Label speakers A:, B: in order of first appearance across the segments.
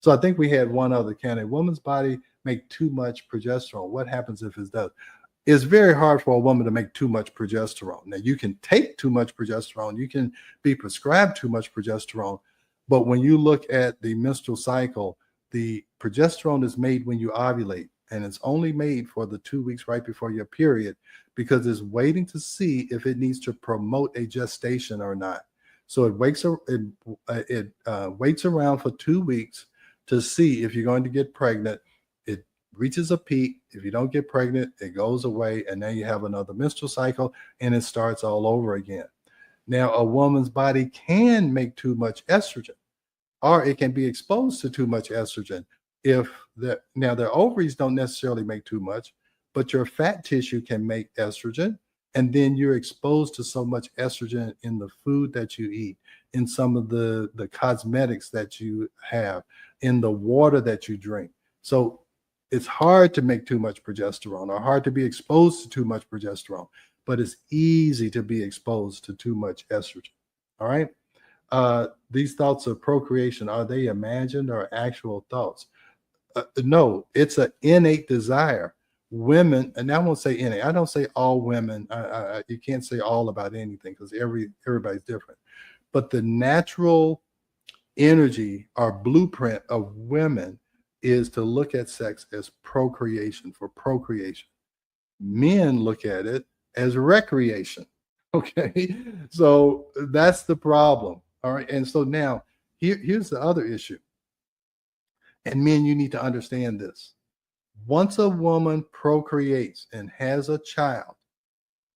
A: So I think we had one other. Can a woman's body make too much progesterone? What happens if it does? It's very hard for a woman to make too much progesterone. Now, you can take too much progesterone, you can be prescribed too much progesterone, but when you look at the menstrual cycle, the progesterone is made when you ovulate, and it's only made for the 2 weeks right before your period because it's waiting to see if it needs to promote a gestation or not. So it waits around for 2 weeks to see if you're going to get pregnant. It reaches a peak. If you don't get pregnant, it goes away, and then you have another menstrual cycle, and it starts all over again. Now, a woman's body can make too much estrogen, or it can be exposed to too much estrogen. If now their ovaries don't necessarily make too much, but your fat tissue can make estrogen, and then you're exposed to so much estrogen in the food that you eat, in some of the cosmetics that you have, in the water that you drink. So it's hard to make too much progesterone or hard to be exposed to too much progesterone, but it's easy to be exposed to too much estrogen. All right. These thoughts of procreation, are they imagined or actual thoughts? No, it's an innate desire. Women, and I won't say innate. I don't say all women. You can't say all about anything because everybody's different. But the natural energy or blueprint of women is to look at sex as procreation, for procreation. Men look at it as recreation. Okay, so that's the problem. All right, and so now here's the other issue. And men, you need to understand this. Once a woman procreates and has a child,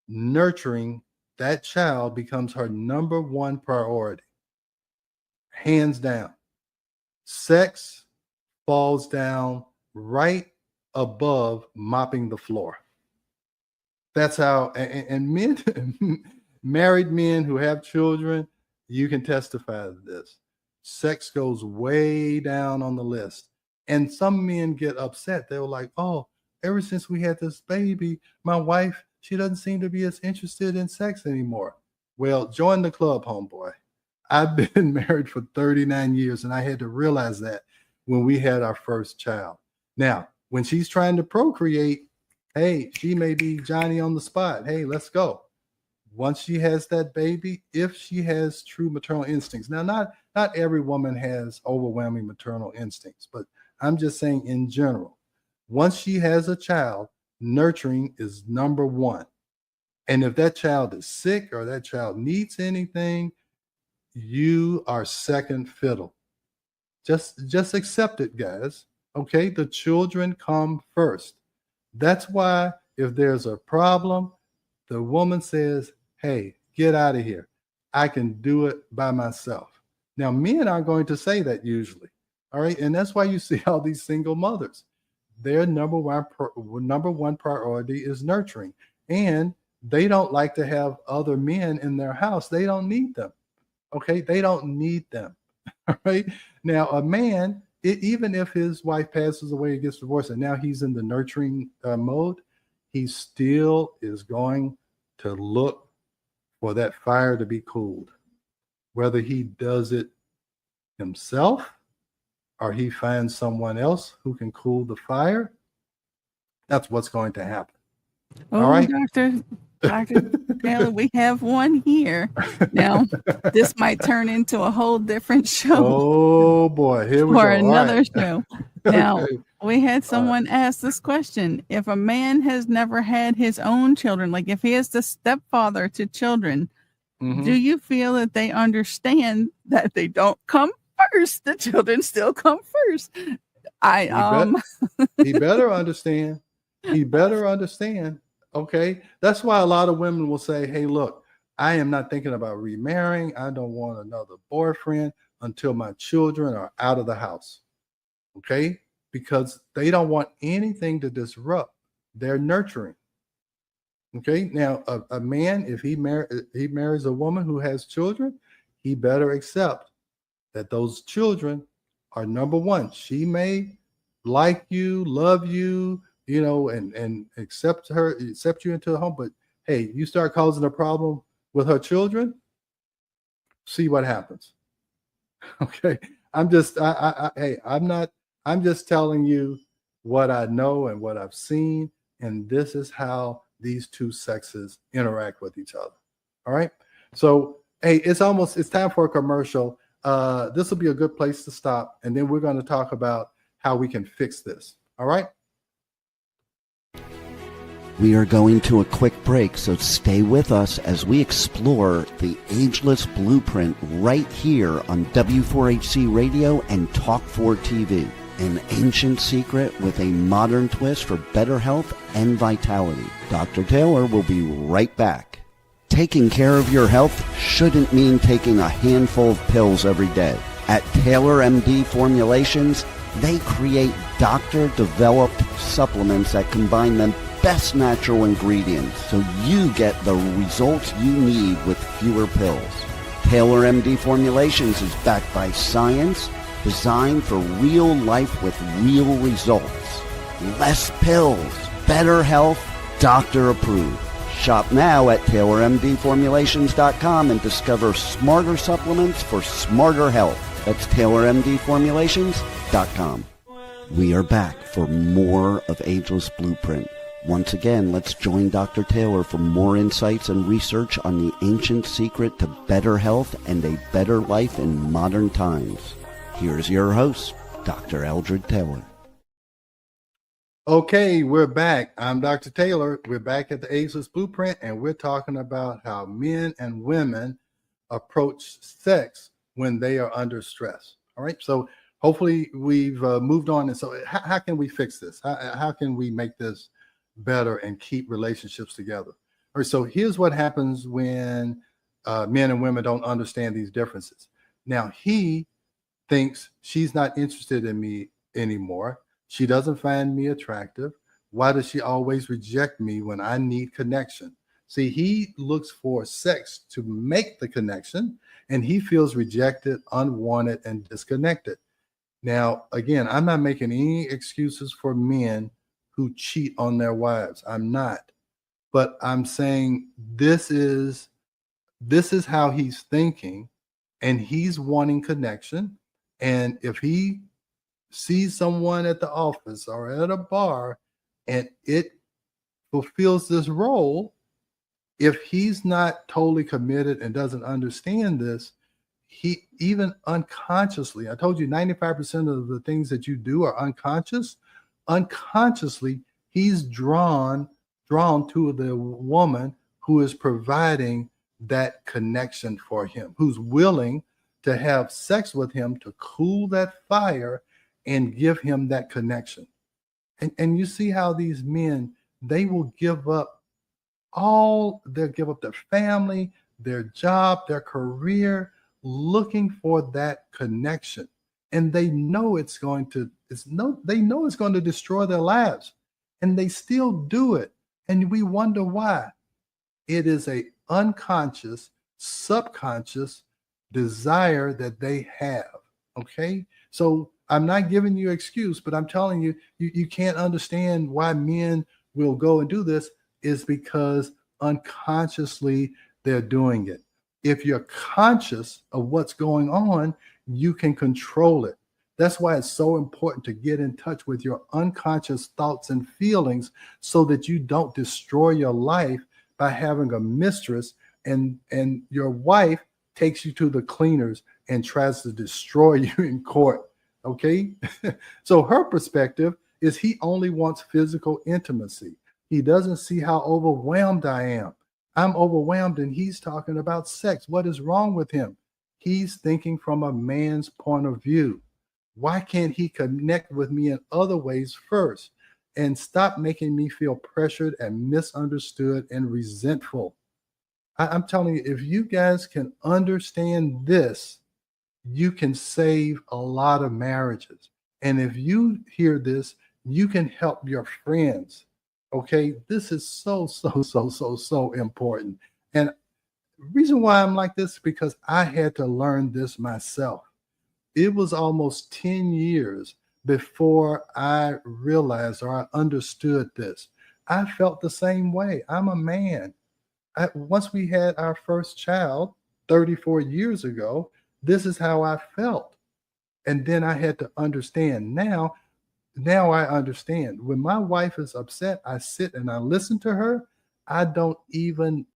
A: nurturing that child becomes her number one priority. Hands down. Sex falls down right above mopping the floor. That's how, and men, married men who have children, you can testify to this. Sex goes way down on the list. And some men get upset. They were like, oh, ever since we had this baby, my wife, she doesn't seem to be as interested in sex anymore. Well, join the club, homeboy. I've been married for 39 years, and I had to realize that when we had our first child. Now, when she's trying to procreate, hey, she may be Johnny on the spot. Hey, let's go. Once she has that baby, if she has true maternal instincts. Now, not every woman has overwhelming maternal instincts, but I'm just saying in general, once she has a child, nurturing is number one. And if that child is sick or that child needs anything, you are second fiddle. Just accept it, guys. Okay, the children come first. That's why if there's a problem, the woman says, hey, get out of here. I can do it by myself. Now, men aren't going to say that usually. All right. And that's why you see all these single mothers. Their number one priority is nurturing. And they don't like to have other men in their house. They don't need them. Okay. They don't need them. All right. Now, a man, even if his wife passes away and gets divorced and now he's in the nurturing mode, he still is going to look for that fire to be cooled, whether he does it himself or he finds someone else who can cool the fire. That's what's going to happen.
B: Oh, all right, Dr. Taylor, we have one here. Now, this might turn into a whole different show.
A: Oh boy, here we go.
B: Or another show. Now, okay. We had someone ask this question. If a man has never had his own children, like if he is the stepfather to children, do you feel that they understand that they don't come first? The children still come first.
A: He better understand. He better understand. Okay. That's why a lot of women will say, hey, look, I am not thinking about remarrying. I don't want another boyfriend until my children are out of the house. Okay. Because they don't want anything to disrupt their nurturing. Okay. Now, a man, if he marries a woman who has children, he better accept that those children are number one. She may like you, love you, and accept you into the home. But hey, you start causing a problem with her children, see what happens. Okay. Hey, I'm just telling you what I know and what I've seen, and this is how these two sexes interact with each other. All right. So, hey, it's time for a commercial. This will be a good place to stop, and then we're going to talk about how we can fix this. All right.
C: We are going to a quick break, so stay with us as we explore the ageless blueprint right here on W4HC Radio and Talk4 TV. An ancient secret with a modern twist for better health and vitality. Dr. Taylor will be right back. Taking care of your health shouldn't mean taking a handful of pills every day. At Taylor MD Formulations, they create doctor-developed supplements that combine the best natural ingredients so you get the results you need with fewer pills. Taylor MD Formulations is backed by science, designed for real life with real results. Less pills, better health, doctor approved. Shop now at TaylorMDFormulations.com and discover smarter supplements for smarter health. That's TaylorMDFormulations.com. We are back for more of Ageless Blueprint. Once again, let's join Dr. Taylor for more insights and research on the ancient secret to better health and a better life in modern times. Here's your host, Dr. Eldred Taylor.
A: Okay, we're back. I'm Dr. Taylor. We're back at the Ageless Blueprint, and we're talking about how men and women approach sex when they are under stress. All right, so hopefully we've moved on. And so how can we fix this? How can we make this better and keep relationships together? All right, so here's what happens when men and women don't understand these differences. Now, he thinks she's not interested in me anymore. She doesn't find me attractive. Why does she always reject me when I need connection? See, he looks for sex to make the connection, and he feels rejected, unwanted, and disconnected. Now, again, I'm not making any excuses for men who cheat on their wives. I'm not. But I'm saying this is how he's thinking, and he's wanting connection. And if he sees someone at the office or at a bar and it fulfills this role, if he's not totally committed and doesn't understand this, he even unconsciously, I told you 95% of the things that you do are unconscious. Unconsciously, he's drawn to the woman who is providing that connection for him, who's willing to have sex with him to cool that fire and give him that connection. And you see how these men, they will give up they'll give up their family, their job, their career, looking for that connection. And they know it's going to destroy their lives. And they still do it. And we wonder why. It is a unconscious, subconscious desire that they have. Okay. So I'm not giving you excuse, but I'm telling you, you can't understand why men will go and do this is because unconsciously they're doing it. If you're conscious of what's going on, you can control it. That's why it's so important to get in touch with your unconscious thoughts and feelings so that you don't destroy your life by having a mistress and your wife takes you to the cleaners and tries to destroy you in court. Okay. So her perspective is he only wants physical intimacy. He doesn't see how overwhelmed I am. I'm overwhelmed and he's talking about sex. What is wrong with him? He's thinking from a man's point of view. Why can't he connect with me in other ways first and stop making me feel pressured and misunderstood and resentful? I'm telling you, if you guys can understand this, you can save a lot of marriages. And if you hear this, you can help your friends. Okay, this is so important. And the reason why I'm like this is because I had to learn this myself. It was almost 10 years before I realized or I understood this. I felt the same way. I'm a man. Once we had our first child 34 years ago, this is how I felt. And then I had to understand now I understand. When my wife is upset, I sit and I listen to her. I don't even